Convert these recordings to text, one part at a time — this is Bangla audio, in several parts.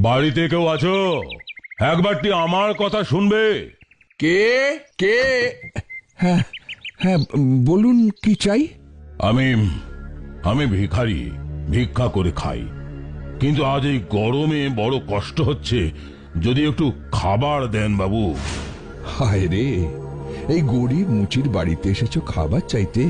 বাড়িতে কেউ আছো? একবারটি আমার কথা শুনবে? কে কে? হ্যাঁ হ্যাঁ, বলুন কি চাই? আমি আমি ভিখারি, ভিক্ষা করে খাই, কিন্তু আজ এই গরমে বড় কষ্ট হচ্ছে। যদি একটু খাবার দেন বাবু। হায় রে, এই গরিব মুচির বাড়িতে এসেছো খাবার চাইতে?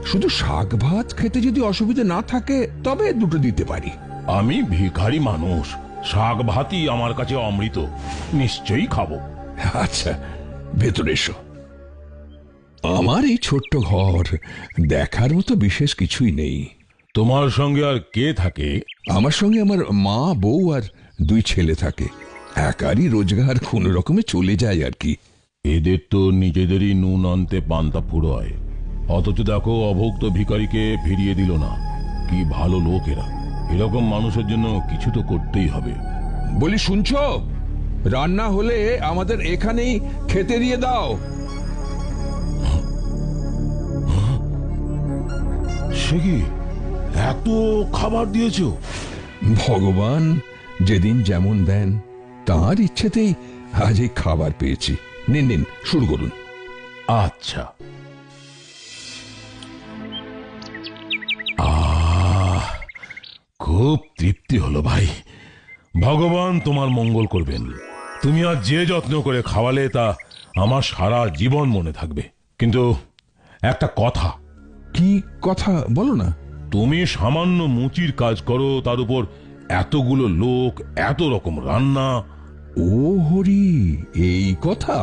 শুধু শাক ভাত খেতে যদি অসুবিধা না থাকে তবে দুটো দিতে পারি। আমি ভিখারি মানুষ, শাক ভাতই আমার কাছে অমৃত, নিশ্চয়ই খাবো। আচ্ছা, ভেতরে এসো। আমার এই ছোট্ট ঘর, দেখার মতো বিশেষ কিছুই নেই। তোমার সঙ্গে আর কে থাকে? আমার সঙ্গে আমার মা, বউ আর 2 ছেলে থাকে। একারই রোজগার কোন রকমে চলে যায় আর কি। এদের তো নিজেদেরই নুন আনতে পান্তা ফুরোয়, অথচ দেখো অভুক্ত ভিখারিকে ফিরিয়ে দিল না। কি ভালো লোক এরা! এরকম মানুষের জন্য কিছু তো করতেই হবে। বলি, শুনছো? রান্না হলে আমাদের এখানেই খেতে দিয়ে দাও। সে কি, এত খাবার দিয়েছো? ভগবান যেদিন যেমন দেন, তার ইচ্ছেতেই আজ এই খাবার পেয়েছি। নিন নিন, শুরু করুন। আচ্ছা। আহ, খুব তৃপ্তি হলো ভাই। ভগবান তোমার মঙ্গল করবেন। তুমি আজ যে যত্ন করে খাওয়ালে তা আমার সারা জীবন মনে থাকবে। কিন্তু একটা কথা। কি কথা বলো না? তুমি সামান্য মুচির কাজ করো, তার উপর এতগুলো লোক, এত রকম রান্না। ও হরি, এই কথা?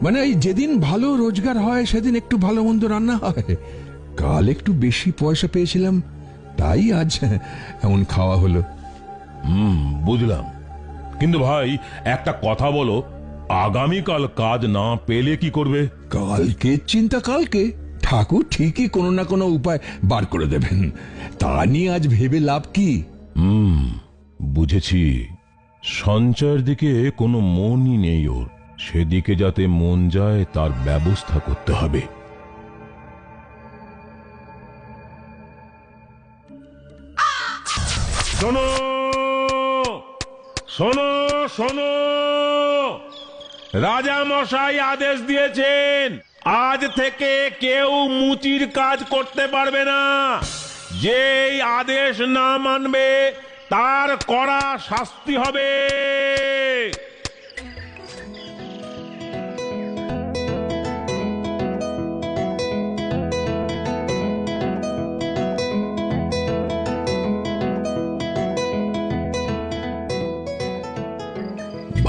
মানে এই যেদিন ভালো রোজগার হয় সেদিন একটু ভালো মন্দ রান্না হয়। কাল একটু বেশি পয়সা পেয়েছিলাম, তাই আজ এমন খাওয়া হলো। বুঝলাম। কিন্তু ভাই একটা কথা বলো, আগামীকাল কাজ না পেলে কি করবে? কালকে চিন্তা কালকে, ঠাকুর ঠিকই কোনো না কোনো উপায় বার করে দেবেন। তা নিয়ে আজ ভেবে লাভ কি? বুঝেছি। সঞ্চয়ের দিকে কোনো মনই নেই ওর, সেদিকে যাতে মন যায় তার ব্যবস্থা করতে হবে। শোনো শোনো শোনো, রাজা মশাই আদেশ দিয়েছেন, আজ থেকে কেউ মুচির কাজ করতে পারবে না। যেই আদেশ না মানবে তার কড়া শাস্তি হবে।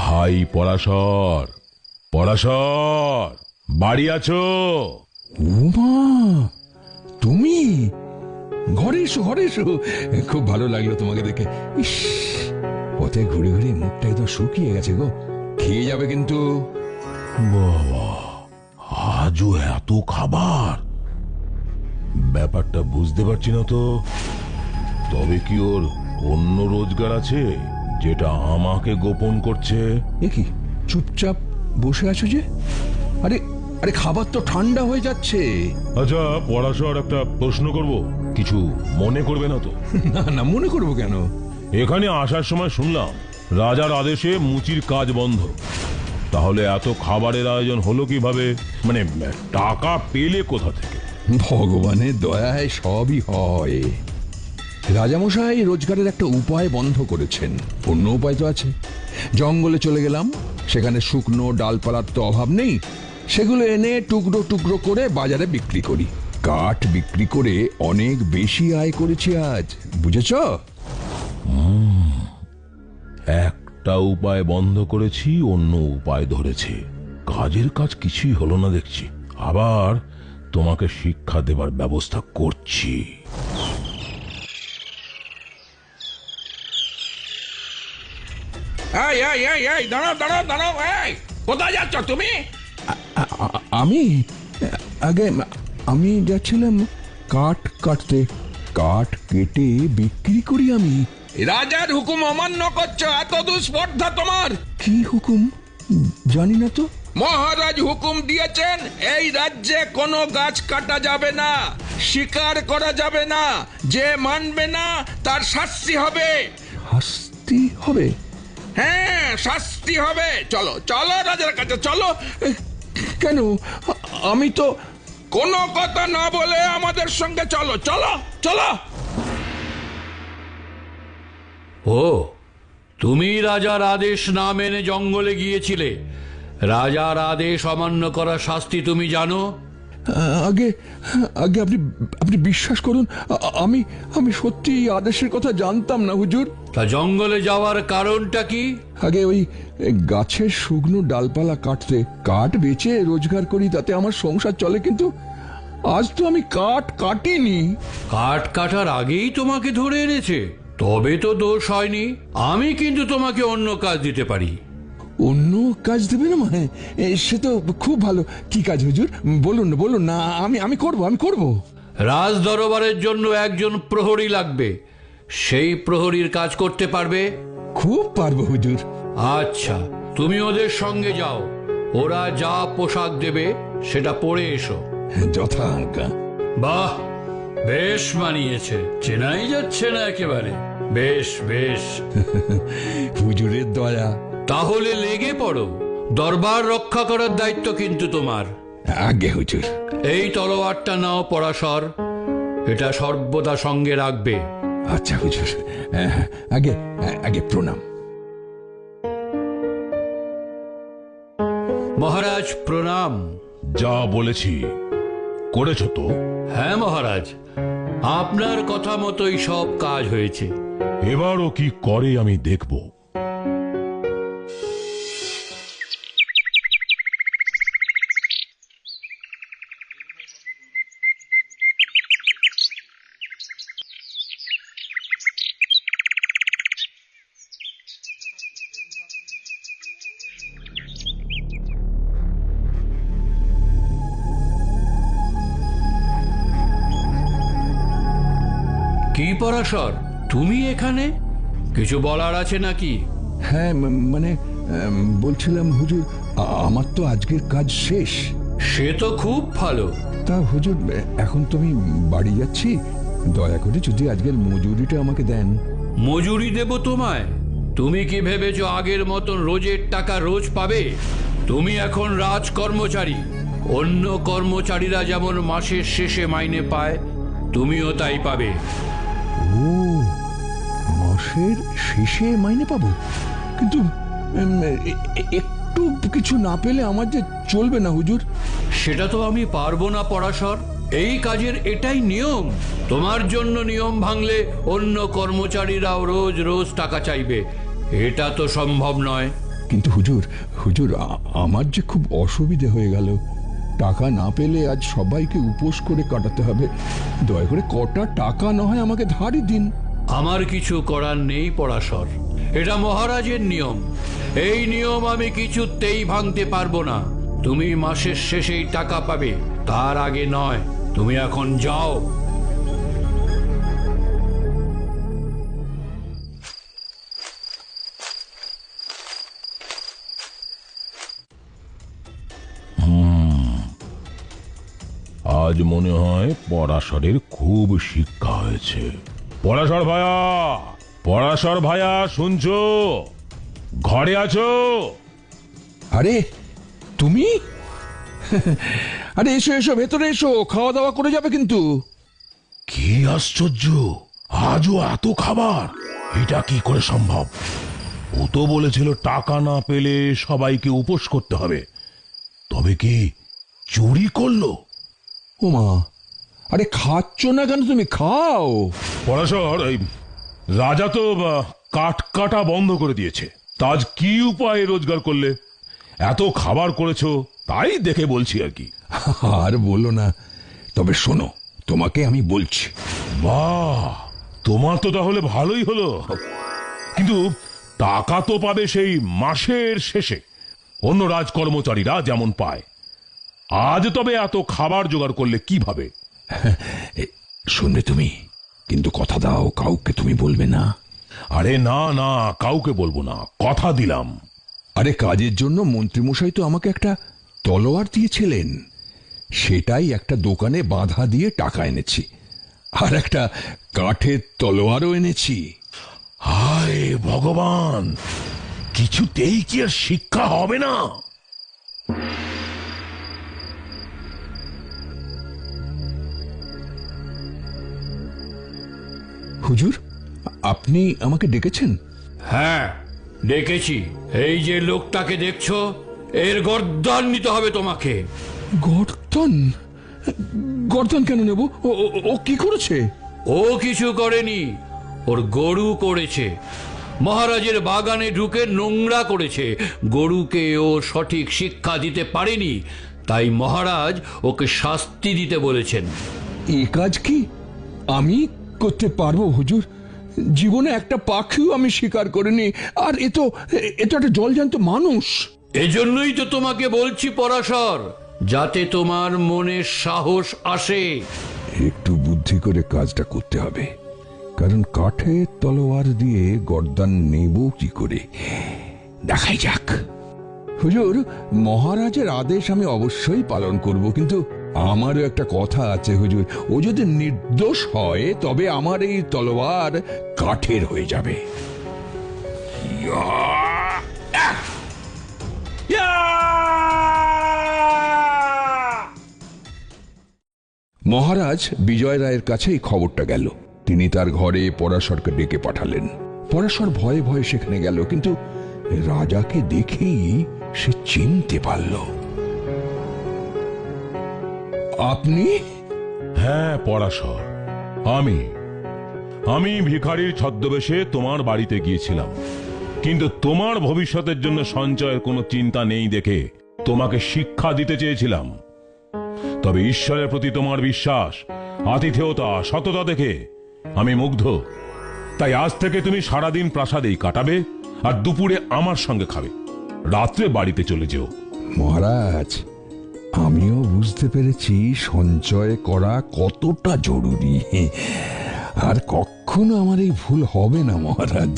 ভাই পরাশর, পরাশর, বাড়ি আছো? উমা, তুমি? ঘরে এসো, ঘরে এসো। খুব ভালো লাগলো তোমাকে দেখে। ইস, পথে ঘুরে ঘুরে মুখটা একদম শুকিয়ে গেছে গো। খেয়ে যাবে কিন্তু। বাবা, আজও এত খাবার! ব্যাপারটা বুঝতে পারছি না তো। তবে কি ওর অন্য রোজগার আছে যেটা আমাকে গোপন করছে? এ কি, চুপচাপ বসে আছো যে? আরে আরে, খাবার তো ঠান্ডা হয়ে যাচ্ছে। আচ্ছা পরাশর, একটা প্রশ্ন করব, কিছু মনে করবে না তো? না না, মনে করবো কেন? এখানে আসার সময় শুনলাম রাজার আদেশে মুচির কাজ বন্ধ। তাহলে এত খাবারের আয়োজন হলো কিভাবে? মানে টাকা পেলে কোথা থেকে? ভগবানের দয়ায় সবই হয়। রাজামশাই রোজগারের একটা উপায় বন্ধ করেছেন। অন্য উপায় তো আছে। জঙ্গলে চলে গেলাম, সেখানে শুকনো ডালপালার তো অভাব নেই। সেগুলো এনে টুকরো টুকরো করে বাজারে বিক্রি করি। কাঠ বিক্রি করে অনেক বেশি আয় করেছি আজ, বুঝেছ? একটা উপায় বন্ধ করেছি, অন্য উপায় ধরেছে। কাজের কাজ কিছুই হলো না দেখছি। আবার তোমাকে শিক্ষা দেবার ব্যবস্থা করছি। এই এই এই এই দাঁড়াও দাঁড়াও দাঁড়াও, এই কোথায় যাচ্ছ তুমি? আমি আগে আমি যাচ্ছিলাম কাঠ কাটতে। কাঠ কেটে বিক্রি করি আমি। রাজার হুকুম অমান্য করছো, এত দুঃস্পর্ধা তোমার? কি হুকুম জানি না তো। মহারাজ হুকুম দিয়েছেন এই রাজ্যে কোনো গাছ কাটা যাবে না, শিকার করা যাবে না। যে মানবে না তার শাস্তি হবে। শাস্তি হবে? হ্যাঁ, শাস্তি হবে। চলো চলো রাজার কাছে চলো। কেন? আমি তো কোনো কথা না বলে আমাদের সঙ্গে চলো চলো চলো। ও, তুমি রাজার আদেশ না মেনে জঙ্গলে গিয়েছিলে। রাজার আদেশ অমান্য করার শাস্তি তুমি জানো? আগে আগে আপনি আপনি বিশ্বাস করুন, আমি আমি সত্যি এই আদেশের কথা জানতাম না হুজুর। তা জঙ্গলে যাওয়ার কারণটা কি? আগে ওই গাছের শুকনো ডালপালা কাটতে কাঠ বেচে রোজগার করি, তাতে আমার সংসার চলে। কিন্তু আজ তো আমি কাঠ কাটিনি। কাঠ কাটার আগেই তোমাকে ধরে এনেছে, তবে তো দোষ হয়নি। আমি কিন্তু তোমাকে অন্য কাজ দিতে পারি। অন্য কাজ দেবে না? মানে সে তো খুব ভালো। কি কাজ হুজুর? বলুন না, বলুন না। আমি করব, আমি করব। রাজ দরবারের জন্য একজন প্রহরী লাগবে। সেই প্রহরীর কাজ করতে পারবে? খুব পারবো হুজুর। আচ্ছা, তুমি ওদের সঙ্গে যাও। ওরা যা পোশাক দেবে সেটা পরে এসো। যথা আজ্ঞা। বাহ, বেশ মানিয়েছে, চেনাই যাচ্ছে না একেবারে। বেশ বেশ। হুজুরের দয়া। তাহলে লেগে পড়ো। দরবার রক্ষা করার দায়িত্ব কিন্তু তোমার। আগে হুজুর। এই তলোয়ারটা নাও পরাশর, এটা সর্বদা সঙ্গে রাখবে। আচ্ছা হুজুর। আগে আগে প্রণাম। মহারাজ প্রণাম। যা বলেছি করেছো তো? হ্যাঁ মহারাজ, আপনার কথা মতোই সব কাজ হয়েছে। এবারও কি করে আমি দেখব। কি পরাশর, তুমি এখানে? কিছু বলার আছে নাকি? হ্যাঁ, মানে বলছিলাম হুজুর, আমার তো আজকের কাজ শেষ। সে তো খুব ভালো। তা হুজুর, এখন তো আমি বাড়ি যাচ্ছি। দয়া করে যদি আজকের মজুরিটা আমাকে দেন। মজুরি দেব তোমায়? তুমি কি ভেবেছো আগের মতন রোজের টাকা রোজ পাবে? তুমি এখন রাজ কর্মচারী। অন্য কর্মচারীরা যেমন মাসের শেষে মাইনে পায়, তুমিও তাই পাবে। ও, মাসের শেষে মাইনে পাবো? কিন্তু একটু কিছু না পেলে আমার যে চলবে না হুজুর। সেটা তো আমি পারবো না পরাশর। এই কাজের এটাই নিয়ম। তোমার জন্য নিয়ম ভাঙলে অন্য কর্মচারীরাও রোজ রোজ টাকা চাইবে। এটা তো সম্ভব নয়। কিন্তু হুজুর, হুজুর, আমার যে খুব অসুবিধে হয়ে গেল। টাকা না পেলে আজ সবাইকে উপোস করে কাটাতে হবে। দয়া করে কটা টাকা না হয় আমাকে ধারই দিন। আমার কিছু করার নেই পরাশর, এটা মহারাজের নিয়ম। এই নিয়ম আমি কিছুতেই ভাঙতে পারবো না। তুমি মাসের শেষেই টাকা পাবে, তার আগে নয়। তুমি এখন যাও। আজ মনে হয় পরাশরের খুব শিক্ষা হয়েছে। পরাশর ভায়া, পরাশর ভায়া, শুনছো? ঘরে আছো? আরে তুমি? আরে এসো এসো, ভেতরে এসো, খাওয়া দাওয়া করে যাবে কিন্তু। কি আশ্চর্য, আজও এত খাবার! এটা কি করে সম্ভব? ও তো বলেছিল টাকা না পেলে সবাইকে উপোস করতে হবে। তবে কি চুরি করলো? ওমা, আরে খাচ্ছ না কেন? তুমি খাও। পরাশর, এই রাজা তো কাঠ কাটা বন্ধ করে দিয়েছে। তা আজ কি উপায়ে রোজগার করলে? এত খাবার করেছো তাই দেখে বলছি আর কি। আর বলো না। তবে শোনো, তোমাকে আমি বলছি। বাহ, তোমার তো তাহলে ভালোই হলো। কিন্তু টাকা তো পাবে সেই মাসের শেষে, অন্য রাজকর্মচারীরা যেমন পায়। আজ তবে এত খাবার জোগাড় করলে কিভাবে? শুনবে তুমি, কিন্তু কথা দাও, কাউকে তুমি বলবে না। আরে না না, কাউকে বলবো না, কথা দিলাম। আরে কাজের জন্য মন্ত্রীমশাই তো আমাকে একটা তলোয়ার দিয়েছিলেন। সেটাই একটা দোকানে বাঁধা দিয়ে টাকা এনেছি। আর একটা কাঠের তলোয়ারও এনেছি। হায় ভগবান, কিছুতেই কি আর শিক্ষা হবে না? হুজুর, আপনি আমাকে ডেকেছেন? হ্যাঁ, ডেকেছি। এই যে লোকটাকে দেখছো, এর গর্দান নিতে হবে তোমাকে। গর্দন? গর্দন কেন নেব? ও কি করেছে? ও কিছু করেনি, ওর গরু করেছে। মহারাজের বাগানে ঢুকে নোংরা করেছে। গরুকে ও সঠিক শিক্ষা দিতে পারেনি, তাই মহারাজ ওকে শাস্তি দিতে বলেছেন। এ কাজ কি আমি করতে পারবো হুজুর? জীবনে একটা পাখিও আমি শিকার করিনি, আর এ তো একটা জলজান্ত মানুষ। এজন্যই তো তোমাকে বলছি পরাশর, যাতে তোমার মনে সাহস আসে। একটু বুদ্ধি করে কাজটা করতে হবে, কারণ কাঠের তলোয়ার দিয়ে গর্দান নেব কি করে, দেখাই যাক। হুজুর, মহারাজের আদেশ আমি অবশ্যই পালন করব, কিন্তু আমারও একটা কথা আছে হুজুর। ও যদি নির্দোষ হয় তবে আমার এই তলোয়ার কাঠের হয়ে যাবে। মহারাজ বিজয় রায়ের কাছে এই খবরটা গেল। তিনি তার ঘরে পরাশরকে ডেকে পাঠালেন। পরাশর ভয়ে ভয়ে সেখানে গেল, কিন্তু রাজাকে দেখেই সে চিনতে পারল। আপনি? হ্যাঁ পরাশর, আমি ভিখারির ছদ্মবেশে তোমার বাড়িতে গিয়েছিলাম, কিন্তু তোমার ভবিষ্যতের জন্য সঞ্চয়ের কোনো চিন্তা নেই দেখে তোমাকে শিক্ষা দিতে চেয়েছিলাম। তবে ঈশ্বরের প্রতি তোমার বিশ্বাস, আতিথেয়তা, সততা দেখে আমি মুগ্ধ। তাই আজ থেকে তুমি সারাদিন প্রাসাদেই কাটাবে, আর দুপুরে আমার সঙ্গে খাবে, রাত্রে বাড়িতে চলে যেও। মহারাজ, আমিও বুঝতে পেরেছি সঞ্চয় করা কতটা জরুরি, আর কখনো আমার এই ভুল হবে না মহারাজ।